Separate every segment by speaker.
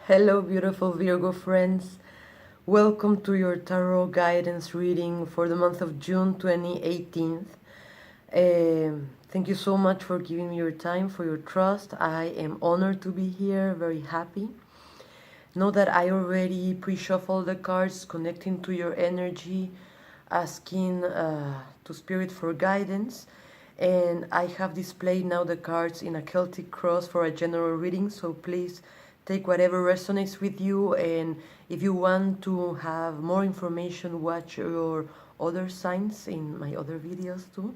Speaker 1: Hello, beautiful Virgo friends. Welcome to your tarot guidance reading for the month of June 2018. Thank you so much for giving me your time, for your trust. I am honored to be here, very happy. Know that I already pre-shuffled the cards, connecting to your energy, asking to Spirit for guidance. And I have displayed now the cards in a Celtic cross for a general reading, so please take whatever resonates with you, and if you want to have more information, watch your other signs in my other videos too.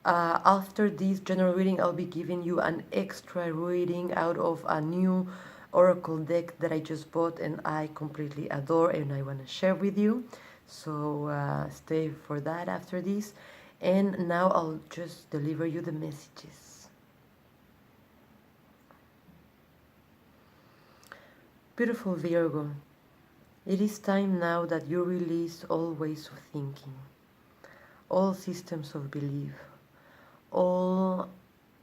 Speaker 1: After this general reading, I'll be giving you an extra reading out of a new oracle deck that I just bought and I completely adore and I want to share with you. So stay for that after this. And now I'll just deliver you the messages. Beautiful Virgo, it is time now that you release all ways of thinking, all systems of belief, all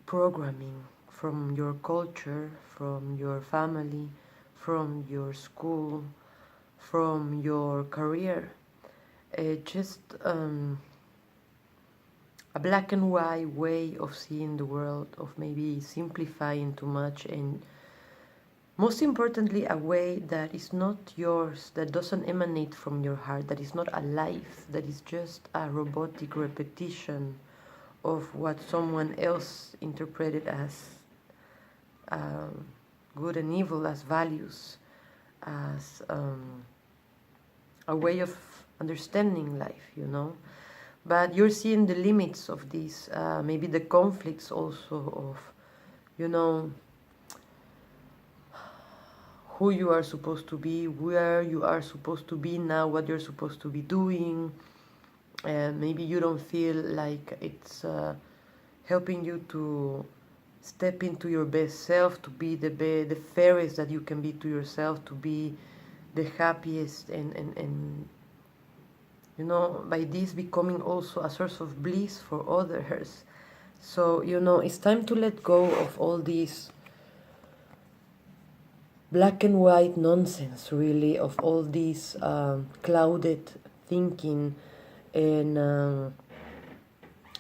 Speaker 1: programming from your culture, from your family, from your school, from your career. Just a black and white way of seeing the world, of maybe simplifying too much, and most importantly, a way that is not yours, that doesn't emanate from your heart, that is not alive, that is just a robotic repetition of what someone else interpreted as good and evil, as values, as a way of understanding life, you know. But you're seeing the limits of this, maybe the conflicts also of, you know, who you are supposed to be, where you are supposed to be now, what you're supposed to be doing. Maybe you don't feel like it's helping you to step into your best self, to be the fairest that you can be to yourself, to be the happiest, and you know, by this becoming also a source of bliss for others. So, you know, it's time to let go of all these black and white nonsense, really, of all this clouded thinking and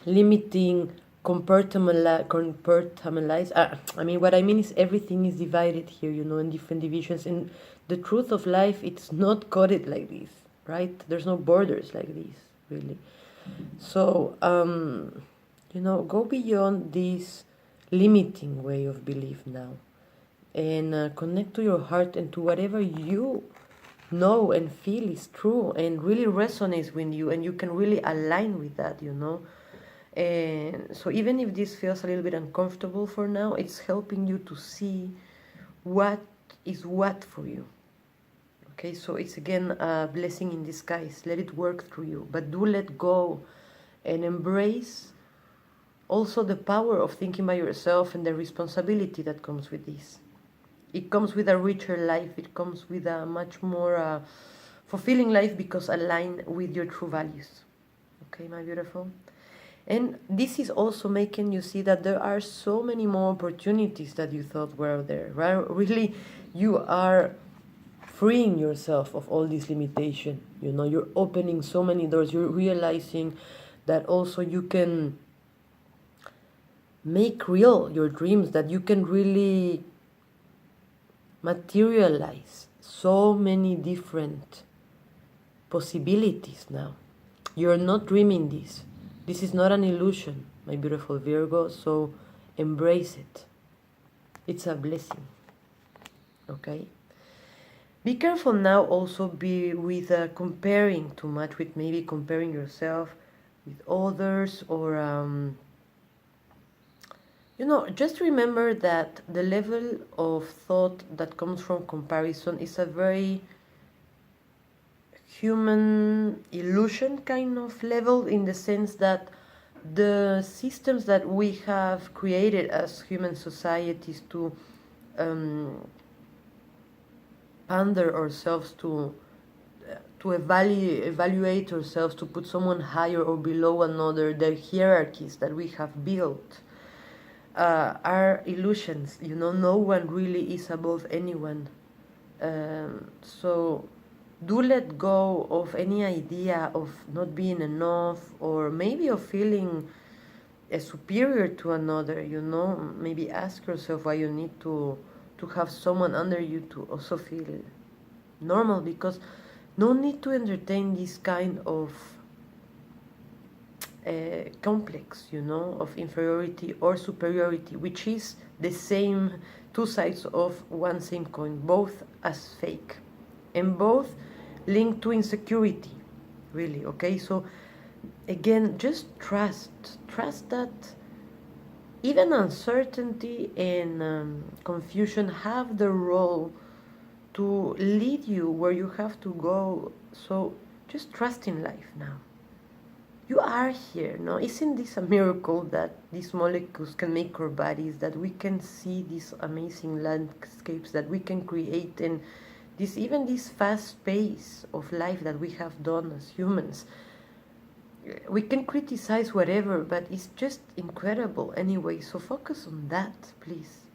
Speaker 1: limiting compartmentalize. I mean, what I mean is everything is divided here, you know, in different divisions. And the truth of life, it's not coded like this, right? There's no borders like this, really. So, you know, go beyond this limiting way of belief now, and connect to your heart and to whatever you know and feel is true and really resonates with you, and you can really align with that, you know. And so even if this feels a little bit uncomfortable for now, it's helping you to see what is what for you. Okay, so it's again a blessing in disguise. Let it work through you, but do let go and embrace also the power of thinking by yourself and the responsibility that comes with this. It comes with a richer life. It comes with a much more fulfilling life because aligned with your true values. Okay, my beautiful? And this is also making you see that there are so many more opportunities that you thought were there, right? Really, you are freeing yourself of all this limitation. You know, you're opening so many doors. You're realizing that also you can make real your dreams, that you can really materialize so many different possibilities now. You're not dreaming this. This is not an illusion, my beautiful Virgo, so embrace it. It's a blessing. Okay? Be careful now also with comparing too much, with maybe comparing yourself with others, or you know, just remember that the level of thought that comes from comparison is a very human illusion kind of level, in the sense that the systems that we have created as human societies to pander ourselves, to evaluate ourselves, to put someone higher or below another, the hierarchies that we have built are illusions. You know, no one really is above anyone. So do let go of any idea of not being enough, or maybe of feeling superior to another, you know. Maybe ask yourself why you need to have someone under you to also feel normal, because no need to entertain this kind of complex, you know, of inferiority or superiority, which is the same, two sides of one same coin, both as fake and both linked to insecurity, really. Okay, so again, just trust that even uncertainty and confusion have the role to lead you where you have to go. So just trust in life now. You are here, no? Isn't this a miracle that these molecules can make our bodies, that we can see these amazing landscapes that we can create, and this, even this fast pace of life that we have done as humans. We can criticize whatever, but it's just incredible anyway, so focus on that, please.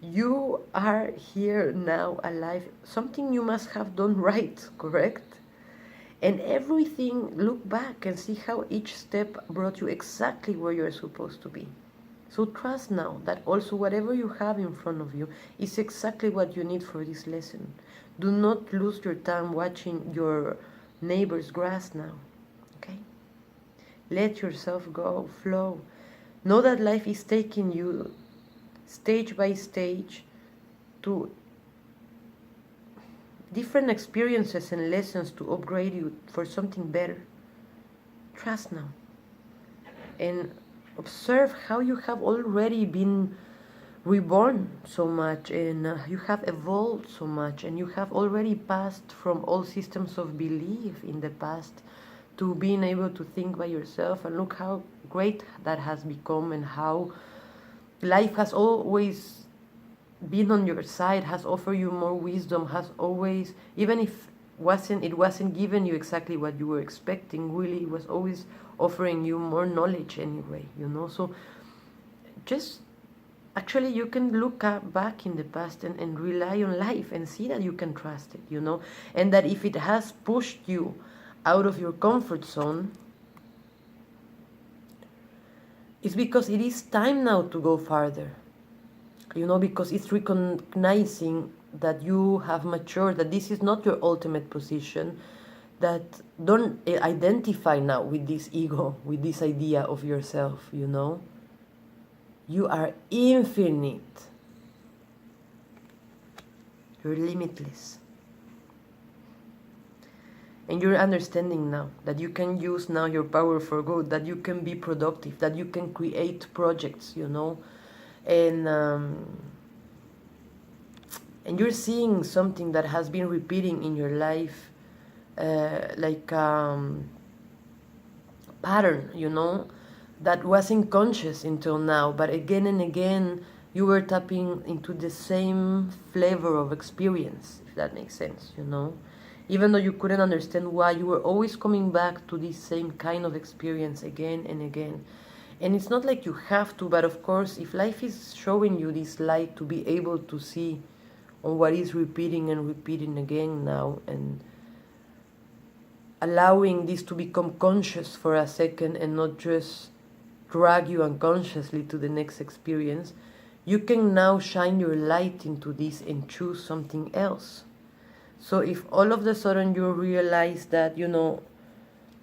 Speaker 1: You are here now, alive. Something you must have done right, correct? And everything, look back and see how each step brought you exactly where you're supposed to be. So trust now that also whatever you have in front of you is exactly what you need for this lesson. Do not lose your time watching your neighbor's grass now, okay? Let yourself go, flow. Know that life is taking you stage by stage to different experiences and lessons to upgrade you for something better. Trust now. And observe how you have already been reborn so much, and you have evolved so much, and you have already passed from all systems of belief in the past to being able to think by yourself, and look how great that has become, and how life has always been on your side, has offered you more wisdom, has always, even if it wasn't giving you exactly what you were expecting, really, it was always offering you more knowledge anyway, you know. So just, actually, you can look back in the past and rely on life and see that you can trust it, you know, and that if it has pushed you out of your comfort zone, it's because it is time now to go farther, you know, because it's recognizing that you have matured, that this is not your ultimate position, that don't identify now with this ego, with this idea of yourself, you know. You are infinite. You're limitless. And you're understanding now that you can use now your power for good, that you can be productive, that you can create projects, you know. And you're seeing something that has been repeating in your life, like pattern, you know, that wasn't conscious until now, but again and again you were tapping into the same flavor of experience, if that makes sense, you know. Even though you couldn't understand why, you were always coming back to this same kind of experience again and again. And it's not like you have to, but of course, if life is showing you this light, to be able to see on what is repeating and repeating again now, and allowing this to become conscious for a second and not just drag you unconsciously to the next experience, you can now shine your light into this and choose something else. So if all of a sudden you realize that, you know,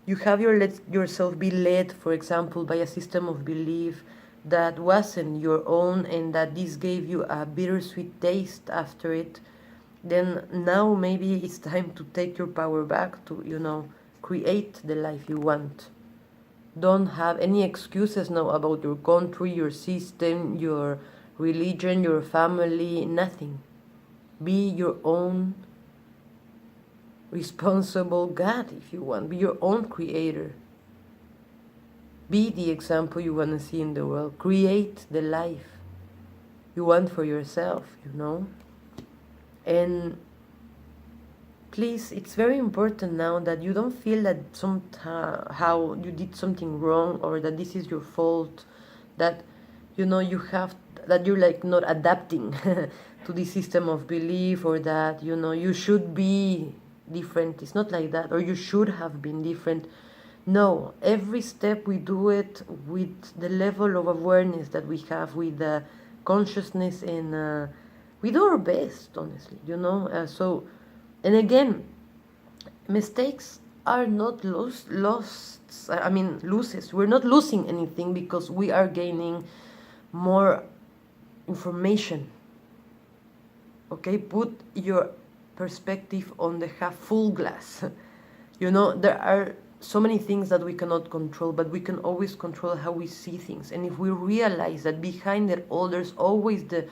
Speaker 1: you have yourself be led, for example, by a system of belief that wasn't your own, and that this gave you a bittersweet taste after it, then now maybe it's time to take your power back to, you know, create the life you want. Don't have any excuses now about your country, your system, your religion, your family, nothing. Be your own responsible God, if you want. Be your own creator. Be the example you want to see in the world. Create the life you want for yourself, you know. And please, it's very important now that you don't feel that somehow you did something wrong, or that this is your fault, that, you know, you have that you're like not adapting to the system of belief, or that, you know, you should be different. It's not like that, or you should have been different. No, every step we do it with the level of awareness that we have, with the consciousness, and we do our best, honestly, you know. So, and again, mistakes are not lost. I mean, loses. We're not losing anything, because we are gaining more information. Okay, put your perspective on the half full glass. You know, there are so many things that we cannot control, but we can always control how we see things. And if we realize that behind it all, there's always the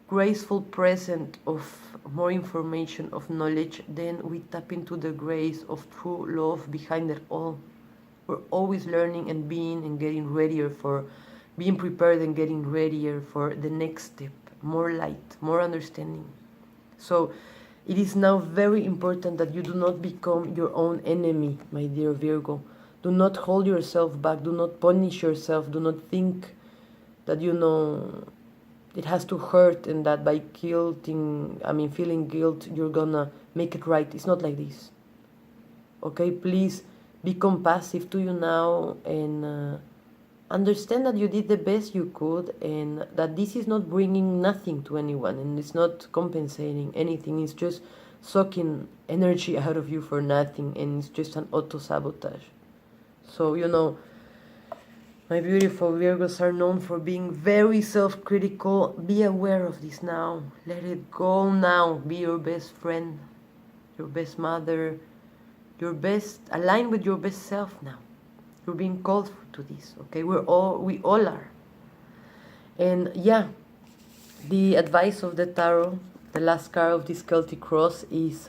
Speaker 1: graceful present of more information, of knowledge, then we tap into the grace of true love behind it all. We're always learning and being and getting readier for, being prepared and getting readier for the next step. More light, more understanding. So it is now very important that you do not become your own enemy, my dear Virgo. Do not hold yourself back. Do not punish yourself. Do not think that, you know, it has to hurt, and that by feeling guilt, you're gonna make it right. It's not like this. Okay, please be compassive to you now, and understand that you did the best you could, and that this is not bringing nothing to anyone, and it's not compensating anything. It's just sucking energy out of you for nothing, and it's just an auto-sabotage. So, you know, my beautiful Virgos are known for being very self-critical. Be aware of this now. Let it go now. Be your best friend, your best mother, your best, align with your best self now. You're being called to this, okay? We all are. And yeah, the advice of the tarot, the last card of this Celtic cross, is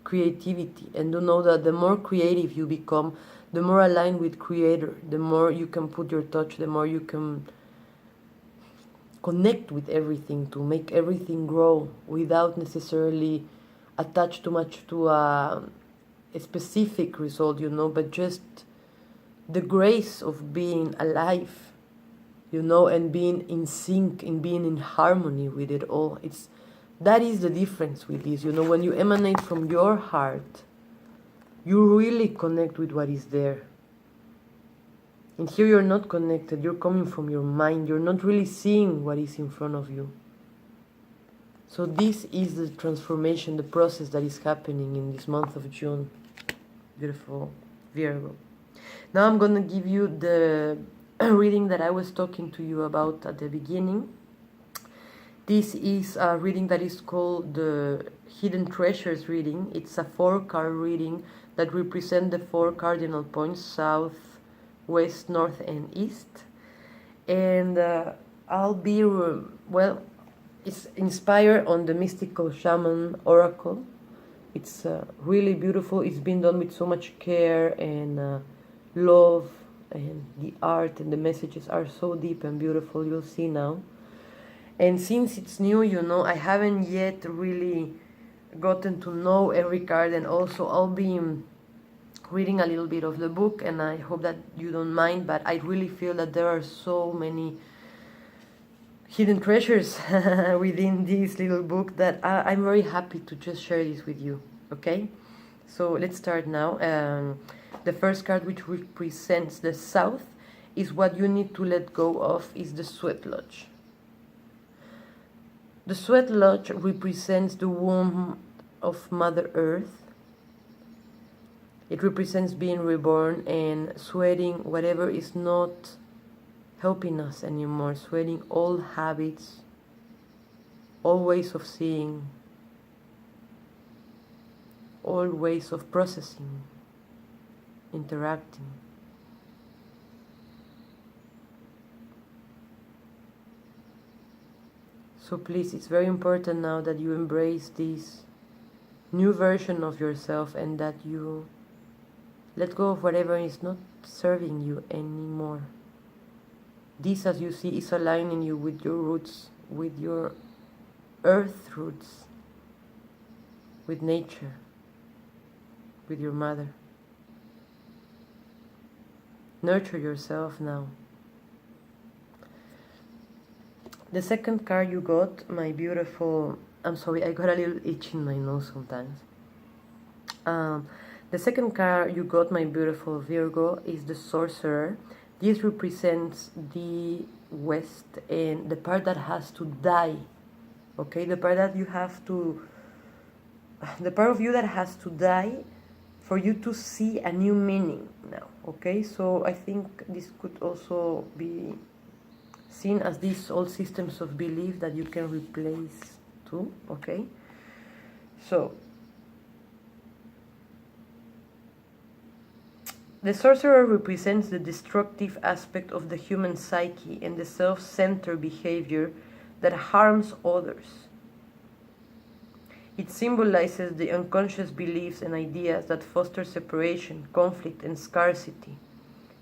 Speaker 1: creativity. And to know that the more creative you become, the more aligned with Creator, the more you can put your touch, the more you can connect with everything to make everything grow without necessarily attach too much to a specific result, you know, but just the grace of being alive, you know, and being in sync, and being in harmony with it all. That is the difference with this, you know. When you emanate from your heart, you really connect with what is there. And here you're not connected, you're coming from your mind, you're not really seeing what is in front of you. So this is the transformation, the process that is happening in this month of June. Beautiful Virgo. Now I'm going to give you the reading that I was talking to you about at the beginning. This is a reading that is called the Hidden Treasures reading. It's a 4-card reading that represent the 4 cardinal points: south, west, north, and east. And I'll be, it's inspired on the mystical shaman oracle. It's really beautiful. It's been done with so much care and love, and the art and the messages are so deep and beautiful. You'll see now. And since it's new, you know, I haven't yet really gotten to know every card, and also I'll be reading a little bit of the book, and I hope that you don't mind, but I really feel that there are so many hidden treasures within this little book that I'm very happy to just share this with you. Okay, so let's start now. The first card, which represents the south, is what you need to let go of, is the sweat lodge. The sweat lodge represents the womb of Mother Earth. It represents being reborn and sweating whatever is not helping us anymore, sweating all habits, all ways of seeing, all ways of processing, interacting. So please, it's very important now that you embrace this new version of yourself, and that you let go of whatever is not serving you anymore. This, as you see, is aligning you with your roots, with your earth roots, with nature, with your mother. Nurture yourself now. The second card you got, my beautiful... I'm sorry, I got a little itch in my nose sometimes. The second card you got, my beautiful Virgo, is the Sorcerer. This represents the West and the part that has to die. Okay, the part that you have to... The part of you that has to die for you to see a new meaning now. Okay, so I think this could also be seen as these old systems of belief that you can replace too. Okay, so the Sorcerer represents the destructive aspect of the human psyche and the self-centered behavior that harms others. It symbolizes the unconscious beliefs and ideas that foster separation, conflict, and scarcity.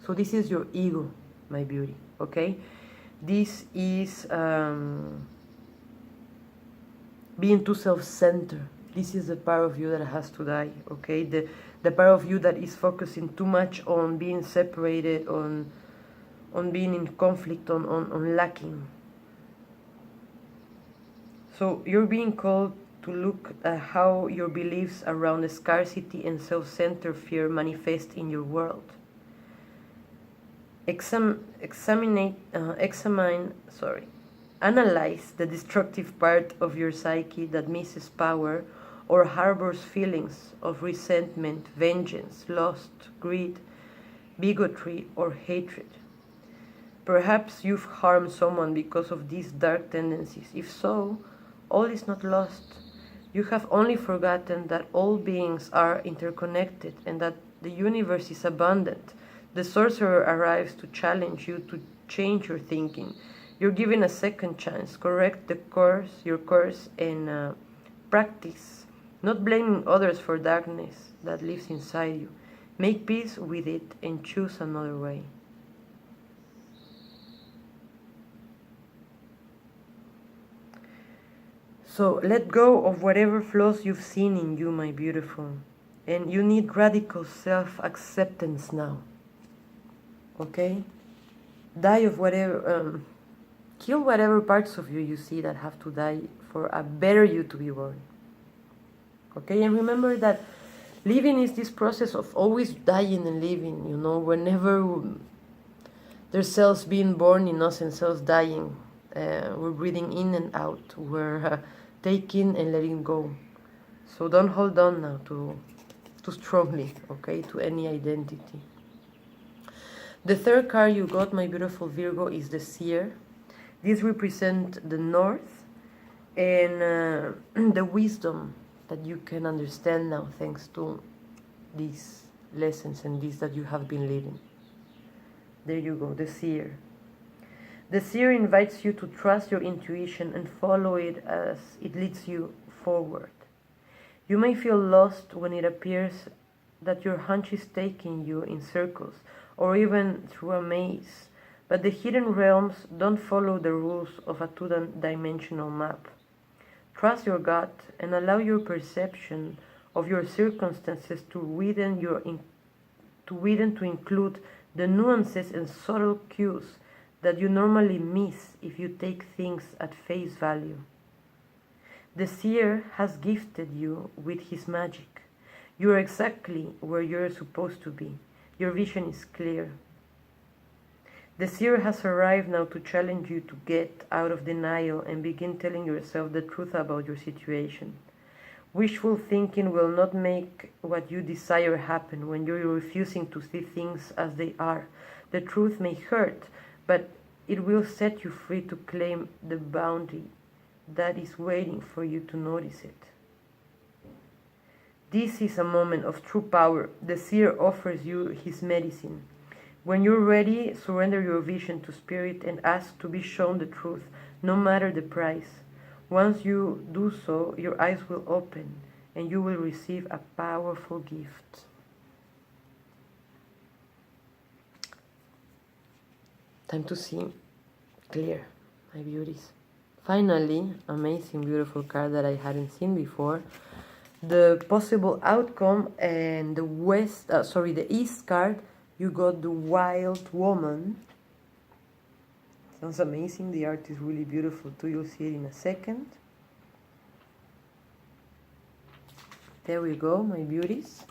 Speaker 1: So this is your ego, my beauty, okay? This is being too self-centered. This is the part of you that has to die, okay? The part of you that is focusing too much on being separated, on being in conflict, on lacking. So you're being called to look at how your beliefs around the scarcity and self-centered fear manifest in your world. Analyze the destructive part of your psyche that misses power or harbors feelings of resentment, vengeance, lust, greed, bigotry, or hatred. Perhaps you've harmed someone because of these dark tendencies. If so, all is not lost. You have only forgotten that all beings are interconnected and that the universe is abundant. The Sorcerer arrives to challenge you to change your thinking. You're given a second chance. Correct your course, and practice, not blaming others for darkness that lives inside you. Make peace with it and choose another way. So let go of whatever flaws you've seen in you, my beautiful. And you need radical self-acceptance now. Okay? Die of whatever... kill whatever parts of you see that have to die for a better you to be born. Okay? And remember that living is this process of always dying and living, you know, whenever there's cells being born in us and cells dying, we're breathing in and out, we're taking and letting go. So don't hold on now too strongly, okay, to any identity. The third card you got, my beautiful Virgo, is the Seer. This represents the North and the wisdom that you can understand now thanks to these lessons and these that you have been living. There you go, the Seer. The Seer invites you to trust your intuition and follow it as it leads you forward. You may feel lost when it appears that your hunch is taking you in circles or even through a maze, but the hidden realms don't follow the rules of a two-dimensional map. Trust your gut and allow your perception of your circumstances to widen to include the nuances and subtle cues that you normally miss if you take things at face value. The Seer has gifted you with his magic. You are exactly where you're supposed to be. Your vision is clear. The Seer has arrived now to challenge you to get out of denial and begin telling yourself the truth about your situation. Wishful thinking will not make what you desire happen when you're refusing to see things as they are. The truth may hurt, but it will set you free to claim the bounty that is waiting for you to notice it. This is a moment of true power. The Seer offers you his medicine. When you're ready, surrender your vision to Spirit and ask to be shown the truth, no matter the price. Once you do so, your eyes will open and you will receive a powerful gift. Time to see clear, my beauties. Finally, amazing, beautiful card that I hadn't seen before. The possible outcome, and the East card, you got the Wild Woman. Sounds amazing. The art is really beautiful too. You'll see it in a second. There we go, my beauties.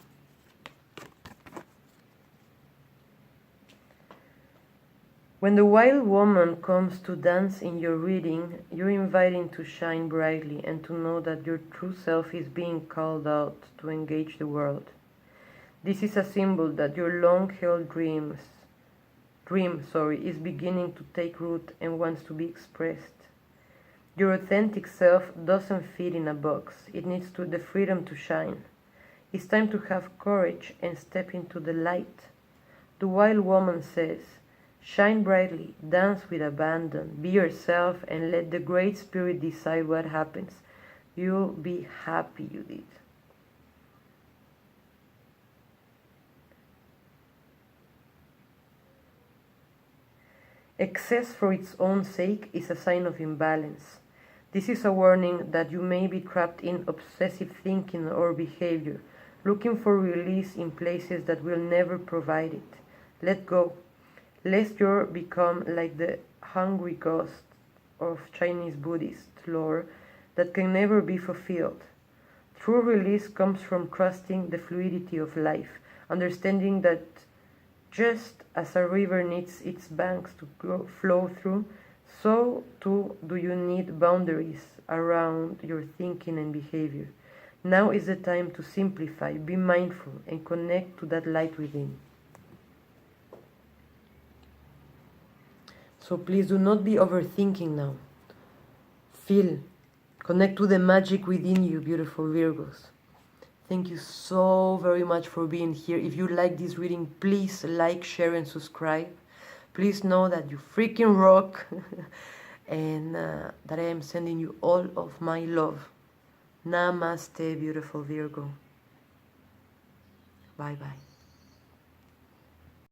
Speaker 1: When the wild woman comes to dance in your reading, you're inviting to shine brightly and to know that your true self is being called out to engage the world. This is a symbol that your long-held dream is beginning to take root and wants to be expressed. Your authentic self doesn't fit in a box. It needs the freedom to shine. It's time to have courage and step into the light. The wild woman says, shine brightly, dance with abandon, be yourself and let the Great Spirit decide what happens. You'll be happy you did. Excess for its own sake is a sign of imbalance. This is a warning that you may be trapped in obsessive thinking or behavior, looking for release in places that will never provide it. Let go, lest you become like the hungry ghost of Chinese Buddhist lore that can never be fulfilled. True release comes from trusting the fluidity of life, understanding that just as a river needs its banks to flow through, so too do you need boundaries around your thinking and behavior. Now is the time to simplify, be mindful, and connect to that light within. So please do not be overthinking now. Feel, connect to the magic within you, beautiful Virgos. Thank you so very much for being here. If you like this reading, please like, share, and subscribe. Please know that you freaking rock and that I am sending you all of my love. Namaste, beautiful Virgo. Bye-bye.